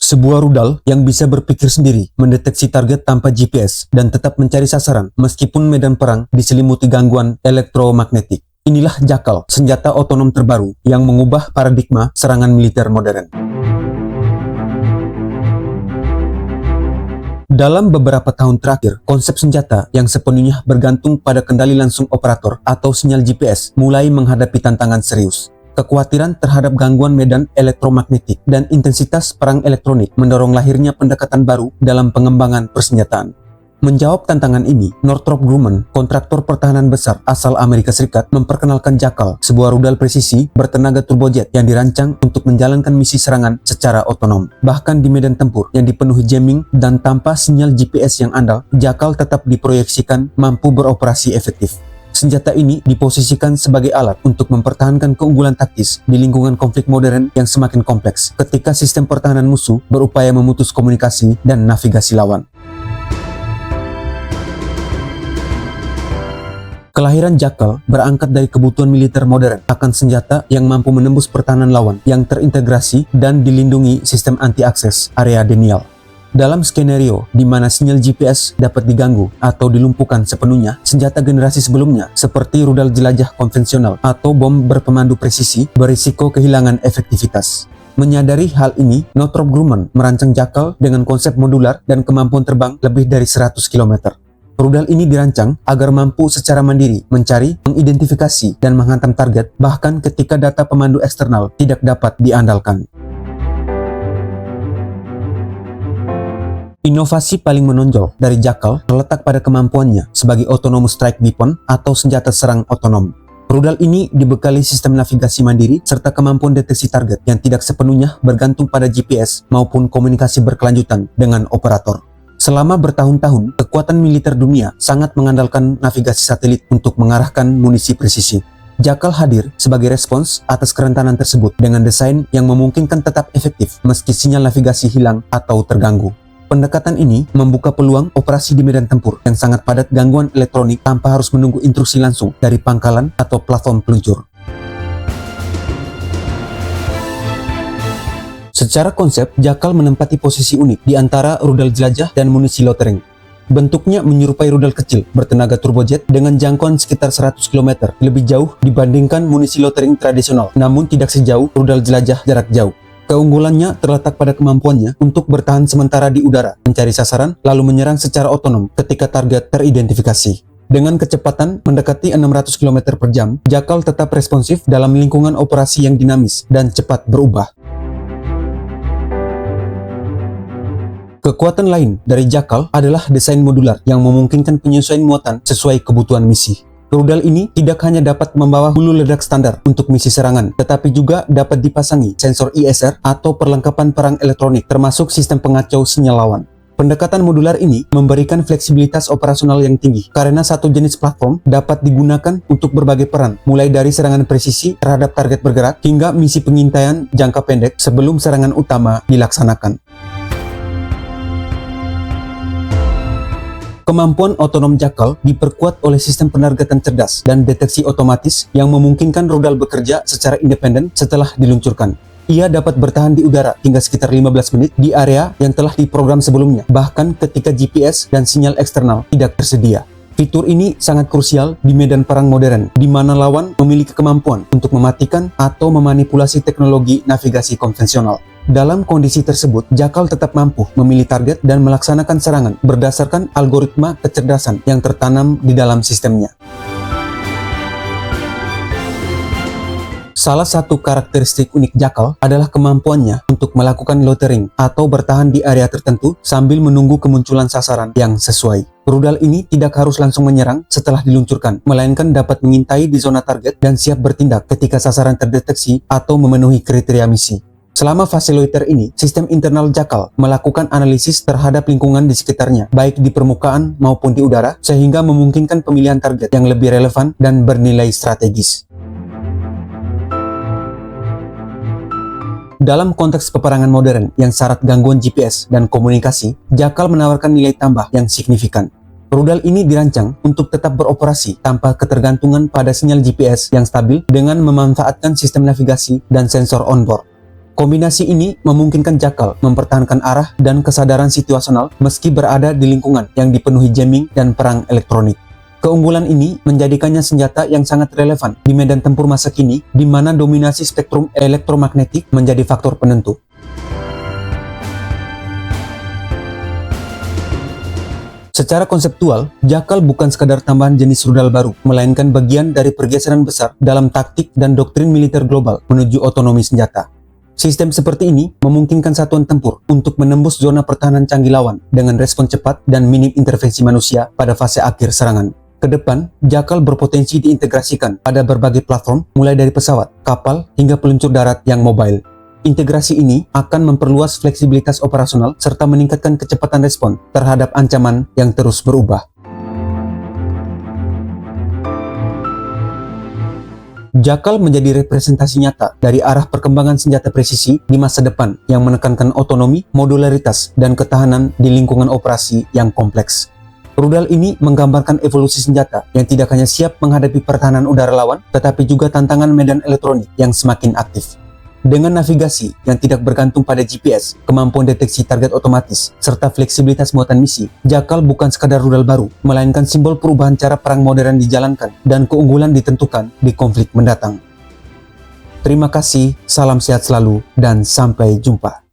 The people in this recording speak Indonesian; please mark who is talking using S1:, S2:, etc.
S1: Sebuah rudal yang bisa berpikir sendiri, mendeteksi target tanpa GPS, dan tetap mencari sasaran meskipun medan perang diselimuti gangguan elektromagnetik. Inilah Jackal, senjata otonom terbaru yang mengubah paradigma serangan militer modern. Dalam beberapa tahun terakhir, konsep senjata yang sepenuhnya bergantung pada kendali langsung operator atau sinyal GPS mulai menghadapi tantangan serius. Kekhawatiran terhadap gangguan medan elektromagnetik dan intensitas perang elektronik mendorong lahirnya pendekatan baru dalam pengembangan persenjataan. Menjawab tantangan ini, Northrop Grumman, kontraktor pertahanan besar asal Amerika Serikat, memperkenalkan Jackal, sebuah rudal presisi bertenaga turbojet yang dirancang untuk menjalankan misi serangan secara otonom. Bahkan di medan tempur yang dipenuhi jamming dan tanpa sinyal GPS yang andal, Jackal tetap diproyeksikan mampu beroperasi efektif. Senjata ini diposisikan sebagai alat untuk mempertahankan keunggulan taktis di lingkungan konflik modern yang semakin kompleks ketika sistem pertahanan musuh berupaya memutus komunikasi dan navigasi lawan. Kelahiran Jackal berangkat dari kebutuhan militer modern akan senjata yang mampu menembus pertahanan lawan yang terintegrasi dan dilindungi sistem anti-akses area denial. Dalam skenario di mana sinyal GPS dapat diganggu atau dilumpuhkan sepenuhnya, senjata generasi sebelumnya seperti rudal jelajah konvensional atau bom berpemandu presisi berisiko kehilangan efektivitas. Menyadari hal ini, Northrop Grumman merancang Jackal dengan konsep modular dan kemampuan terbang lebih dari 100 km. Rudal ini dirancang agar mampu secara mandiri mencari, mengidentifikasi, dan menghantam target bahkan ketika data pemandu eksternal tidak dapat diandalkan. Inovasi paling menonjol dari Jackal terletak pada kemampuannya sebagai autonomous strike weapon atau senjata serang otonom. Rudal ini dibekali sistem navigasi mandiri serta kemampuan deteksi target yang tidak sepenuhnya bergantung pada GPS maupun komunikasi berkelanjutan dengan operator. Selama bertahun-tahun, kekuatan militer dunia sangat mengandalkan navigasi satelit untuk mengarahkan munisi presisi. Jackal hadir sebagai respons atas kerentanan tersebut dengan desain yang memungkinkan tetap efektif meski sinyal navigasi hilang atau terganggu. Pendekatan ini membuka peluang operasi di medan tempur yang sangat padat gangguan elektronik tanpa harus menunggu instruksi langsung dari pangkalan atau platform peluncur. Secara konsep, Jackal menempati posisi unik di antara rudal jelajah dan munisi loitering. Bentuknya menyerupai rudal kecil bertenaga turbojet dengan jangkauan sekitar 100 km, lebih jauh dibandingkan munisi loitering tradisional, namun tidak sejauh rudal jelajah jarak jauh. Keunggulannya terletak pada kemampuannya untuk bertahan sementara di udara, mencari sasaran, lalu menyerang secara otonom ketika target teridentifikasi. Dengan kecepatan mendekati 600 km per jam, Jackal tetap responsif dalam lingkungan operasi yang dinamis dan cepat berubah. Kekuatan lain dari Jackal adalah desain modular yang memungkinkan penyesuaian muatan sesuai kebutuhan misi. Rudal ini tidak hanya dapat membawa hulu ledak standar untuk misi serangan, tetapi juga dapat dipasangi sensor ISR atau perlengkapan perang elektronik termasuk sistem pengacau sinyal lawan. Pendekatan modular ini memberikan fleksibilitas operasional yang tinggi karena satu jenis platform dapat digunakan untuk berbagai peran, mulai dari serangan presisi terhadap target bergerak hingga misi pengintaian jangka pendek sebelum serangan utama dilaksanakan. Kemampuan otonom Jackal diperkuat oleh sistem penargetan cerdas dan deteksi otomatis yang memungkinkan rudal bekerja secara independen setelah diluncurkan. Ia dapat bertahan di udara hingga sekitar 15 menit di area yang telah diprogram sebelumnya, bahkan ketika GPS dan sinyal eksternal tidak tersedia. Fitur ini sangat krusial di medan perang modern, di mana lawan memiliki kemampuan untuk mematikan atau memanipulasi teknologi navigasi konvensional. Dalam kondisi tersebut, Jackal tetap mampu memilih target dan melaksanakan serangan berdasarkan algoritma kecerdasan yang tertanam di dalam sistemnya. Salah satu karakteristik unik Jackal adalah kemampuannya untuk melakukan loitering atau bertahan di area tertentu sambil menunggu kemunculan sasaran yang sesuai. Rudal ini tidak harus langsung menyerang setelah diluncurkan, melainkan dapat mengintai di zona target dan siap bertindak ketika sasaran terdeteksi atau memenuhi kriteria misi. Selama fase loiter ini, sistem internal Jackal melakukan analisis terhadap lingkungan di sekitarnya, baik di permukaan maupun di udara, sehingga memungkinkan pemilihan target yang lebih relevan dan bernilai strategis. Dalam konteks peperangan modern yang syarat gangguan GPS dan komunikasi, Jackal menawarkan nilai tambah yang signifikan. Rudal ini dirancang untuk tetap beroperasi tanpa ketergantungan pada sinyal GPS yang stabil dengan memanfaatkan sistem navigasi dan sensor onboard. Kombinasi ini memungkinkan Jackal mempertahankan arah dan kesadaran situasional meski berada di lingkungan yang dipenuhi jamming dan perang elektronik. Keunggulan ini menjadikannya senjata yang sangat relevan di medan tempur masa kini, di mana dominasi spektrum elektromagnetik menjadi faktor penentu. Secara konseptual, Jackal bukan sekadar tambahan jenis rudal baru, melainkan bagian dari pergeseran besar dalam taktik dan doktrin militer global menuju otonomi senjata. Sistem seperti ini memungkinkan satuan tempur untuk menembus zona pertahanan canggih lawan dengan respon cepat dan minim intervensi manusia pada fase akhir serangan. Kedepan, Jackal berpotensi diintegrasikan pada berbagai platform, mulai dari pesawat, kapal, hingga peluncur darat yang mobile. Integrasi ini akan memperluas fleksibilitas operasional serta meningkatkan kecepatan respon terhadap ancaman yang terus berubah. Jackal menjadi representasi nyata dari arah perkembangan senjata presisi di masa depan yang menekankan otonomi, modularitas, dan ketahanan di lingkungan operasi yang kompleks. Rudal ini menggambarkan evolusi senjata yang tidak hanya siap menghadapi pertahanan udara lawan, tetapi juga tantangan medan elektronik yang semakin aktif. Dengan navigasi yang tidak bergantung pada GPS, kemampuan deteksi target otomatis, serta fleksibilitas muatan misi, Jackal bukan sekadar rudal baru, melainkan simbol perubahan cara perang modern dijalankan dan keunggulan ditentukan di konflik mendatang. Terima kasih, salam sehat selalu, dan sampai jumpa.